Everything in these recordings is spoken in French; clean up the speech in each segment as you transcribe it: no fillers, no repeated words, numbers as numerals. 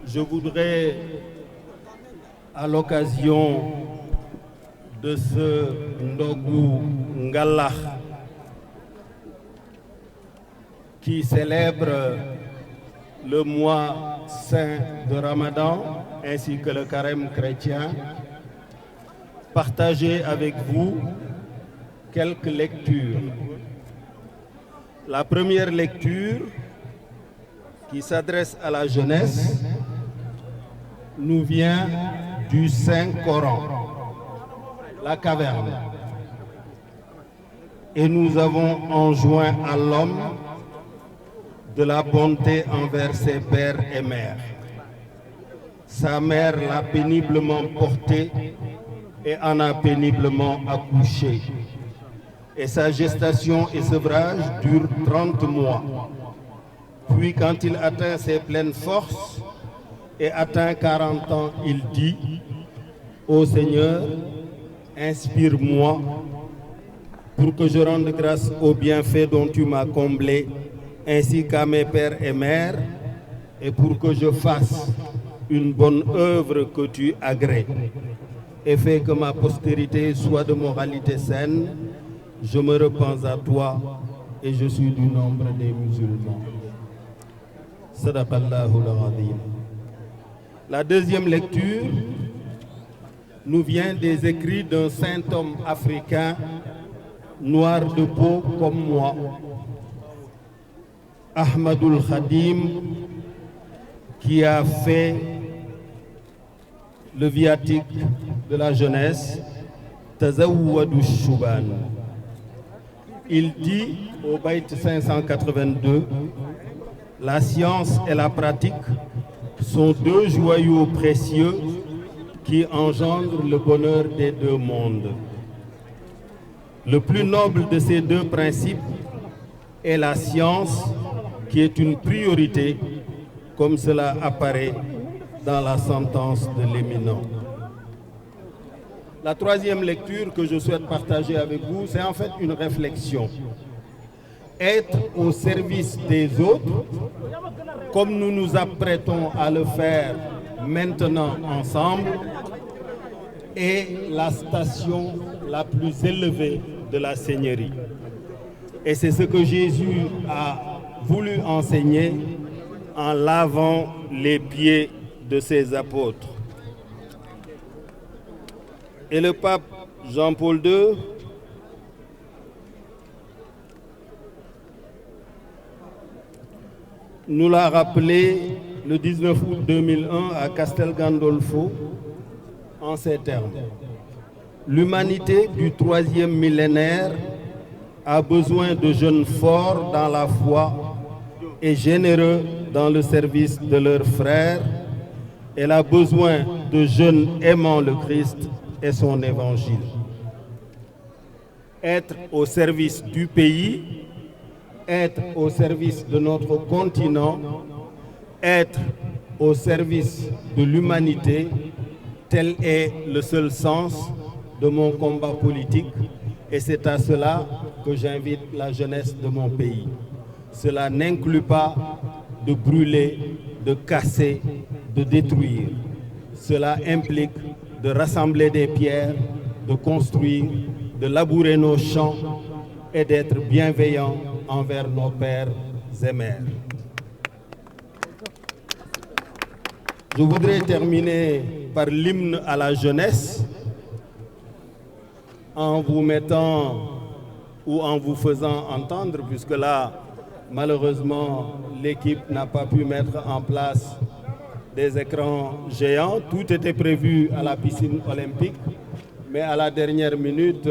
je voudrais, à l'occasion de ce Ndogu Ngalah qui célèbre le mois saint de Ramadan ainsi que le carême chrétien, partager avec vous quelques lectures. La première lecture, qui s'adresse à la jeunesse, nous vient du Saint-Coran, la caverne. Et nous avons enjoint à l'homme de la bonté envers ses pères et mères. Sa mère l'a péniblement porté et en a péniblement accouché. Et sa gestation et sevrage durent 30 mois. Puis quand il atteint ses pleines forces et atteint 40 ans, il dit: Ô Seigneur, inspire-moi pour que je rende grâce aux bienfaits dont tu m'as comblé, ainsi qu'à mes pères et mères, et pour que je fasse une bonne œuvre que tu agrées, et fais que ma postérité soit de moralité saine. Je me repens à toi et je suis du nombre des musulmans. Sadaqallahu al-Azim. La deuxième lecture nous vient des écrits d'un saint homme africain, noir de peau comme moi, Ahmadul Khadim, qui a fait le viatique de la jeunesse, Tazawwadu Shuban. Il dit au Bayt 582, la science et la pratique sont deux joyaux précieux qui engendrent le bonheur des deux mondes. Le plus noble de ces deux principes est la science, qui est une priorité, comme cela apparaît dans la sentence de l'éminent. La troisième lecture que je souhaite partager avec vous, c'est en fait une réflexion. Être au service des autres, comme nous nous apprêtons à le faire maintenant ensemble, est la station la plus élevée de la Seigneurie. Et c'est ce que Jésus a voulu enseigner en lavant les pieds de ses apôtres. Et le pape Jean-Paul II nous l'a rappelé le 19 août 2001 à Castel Gandolfo en ces termes. L'humanité du troisième millénaire a besoin de jeunes forts dans la foi et généreux dans le service de leurs frères. Elle a besoin de jeunes aimant le Christ et son évangile. Être au service du pays, être au service de notre continent, être au service de l'humanité, tel est le seul sens de mon combat politique, et c'est à cela que j'invite la jeunesse de mon pays. Cela n'inclut pas de brûler, de casser, de détruire. Cela implique de rassembler des pierres, de construire, de labourer nos champs et d'être bienveillants envers nos pères et mères. Je voudrais terminer par l'hymne à la jeunesse en vous mettant ou en vous faisant entendre, puisque là, malheureusement, l'équipe n'a pas pu mettre en place des écrans géants. Tout était prévu à la piscine olympique, mais à la dernière minute,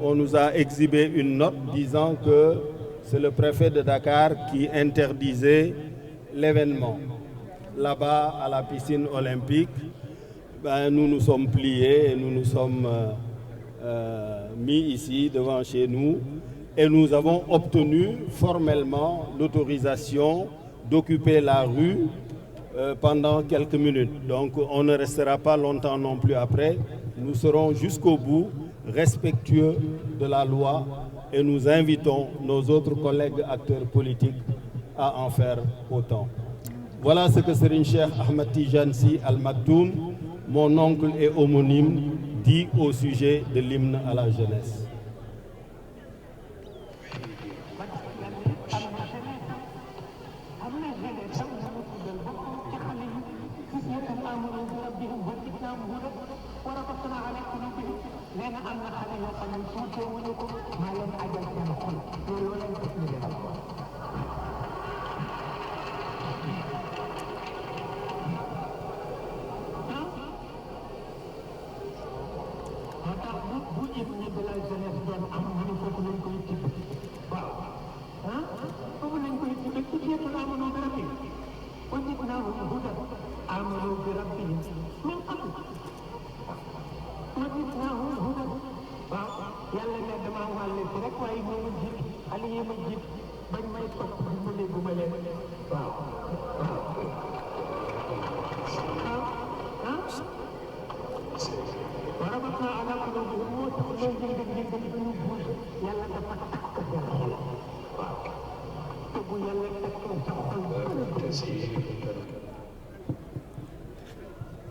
on nous a exhibé une note disant que c'est le préfet de Dakar qui interdisait l'événement. Là-bas, à la piscine olympique, nous nous sommes pliés et nous nous sommes mis ici devant chez nous et nous avons obtenu formellement l'autorisation d'occuper la rue pendant quelques minutes. Donc on ne restera pas longtemps non plus après. Nous serons jusqu'au bout respectueux de la loi et nous invitons nos autres collègues acteurs politiques à en faire autant. Voilà ce que Serigne Cheikh Ahmed Tidiane Sy Al Maktoum, mon oncle et homonyme, dit au sujet de l'hymne à la jeunesse.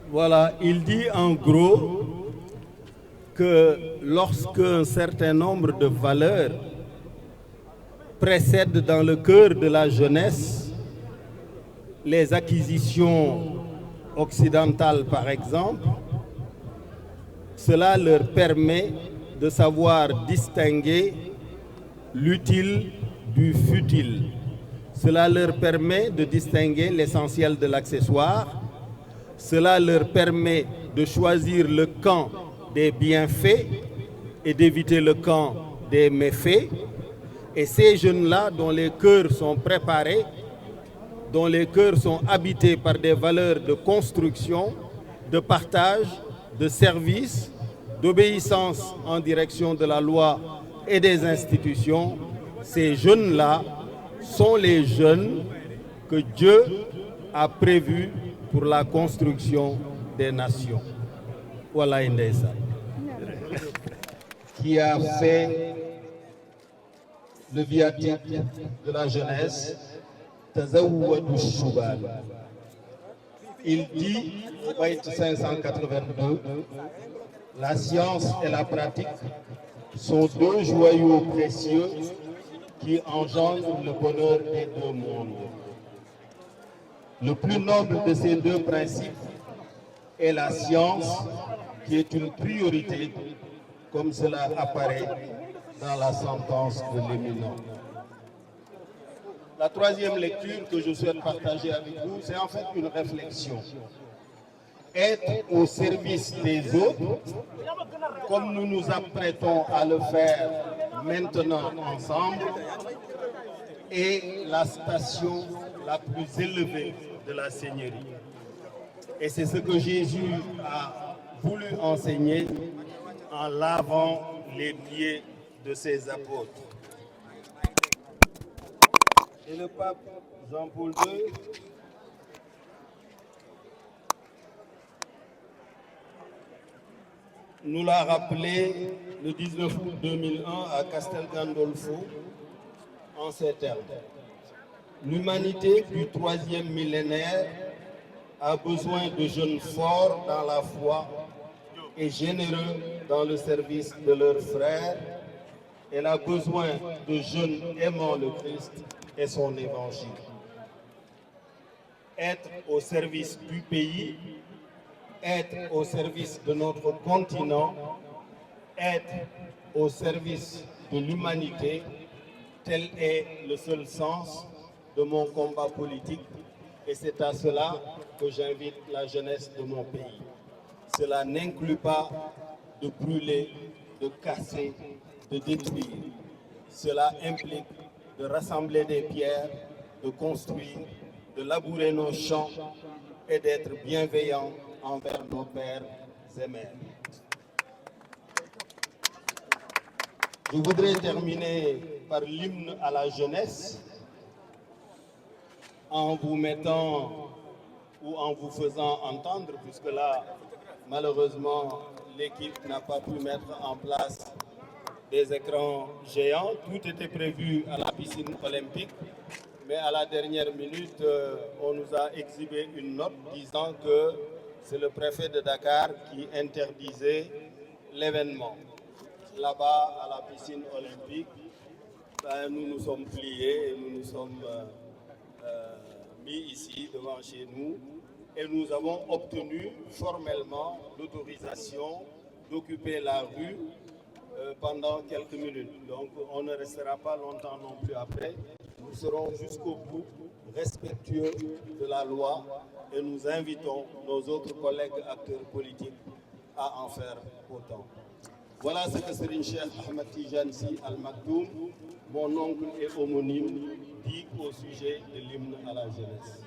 Voilà, il dit en gros que lorsqu'un certain nombre de valeurs précèdent dans le cœur de la jeunesse les acquisitions occidentales par exemple, cela leur permet de savoir distinguer l'utile du futile. Cela leur permet de distinguer l'essentiel de l'accessoire. Cela leur permet de choisir le camp des bienfaits et d'éviter le camp des méfaits. Et ces jeunes-là, dont les cœurs sont préparés, dont les cœurs sont habités par des valeurs de construction, de partage, de service, d'obéissance en direction de la loi et des institutions, ces jeunes-là sont les jeunes que Dieu a prévus pour la construction des nations. Voilà Indessa. Qui a fait le viatique de la jeunesse, Tazawwadu Shubal. Il dit, au Bayt 582, la science et la pratique sont deux joyaux précieux qui engendrent le bonheur des deux mondes. Le plus noble de ces deux principes est la science, qui est une priorité, comme cela apparaît dans la sentence de l'éminent. La troisième lecture que je souhaite partager avec vous, c'est en fait une réflexion. Être au service des autres, comme nous nous apprêtons à le faire maintenant ensemble, est la station la plus élevée de la Seigneurie. Et c'est ce que Jésus a voulu enseigner en lavant les pieds de ses apôtres. Et le pape Jean-Paul II nous l'a rappelé le 19 août 2001 à Castel Gandolfo en ces termes. L'humanité du troisième millénaire a besoin de jeunes forts dans la foi et généreux dans le service de leurs frères. Elle a besoin de jeunes aimant le Christ et son évangile. Être au service du pays, être au service de notre continent, être au service de l'humanité, tel est le seul sens de mon combat politique et c'est à cela que j'invite la jeunesse de mon pays. Cela n'inclut pas de brûler, de casser, de détruire. Cela implique de rassembler des pierres, de construire, de labourer nos champs et d'être bienveillants envers nos pères et mères. Je voudrais terminer par l'hymne à la jeunesse en vous mettant ou en vous faisant entendre, puisque là, malheureusement, l'équipe n'a pas pu mettre en place des écrans géants. Tout était prévu à la piscine olympique, mais à la dernière minute, on nous a exhibé une note disant que c'est le préfet de Dakar qui interdisait l'événement. Là-bas, à la piscine olympique, nous nous sommes pliés et nous nous sommes mis ici devant chez nous et nous avons obtenu formellement l'autorisation d'occuper la rue pendant quelques minutes. Donc on ne restera pas longtemps non plus après. Nous serons jusqu'au bout respectueux de la loi et nous invitons nos autres collègues acteurs politiques à en faire autant. Voilà ce que Serigne Cheikh Ahmed Tidiane Sy Al Maktoum, mon oncle et homonyme, dit au sujet de l'hymne à la jeunesse.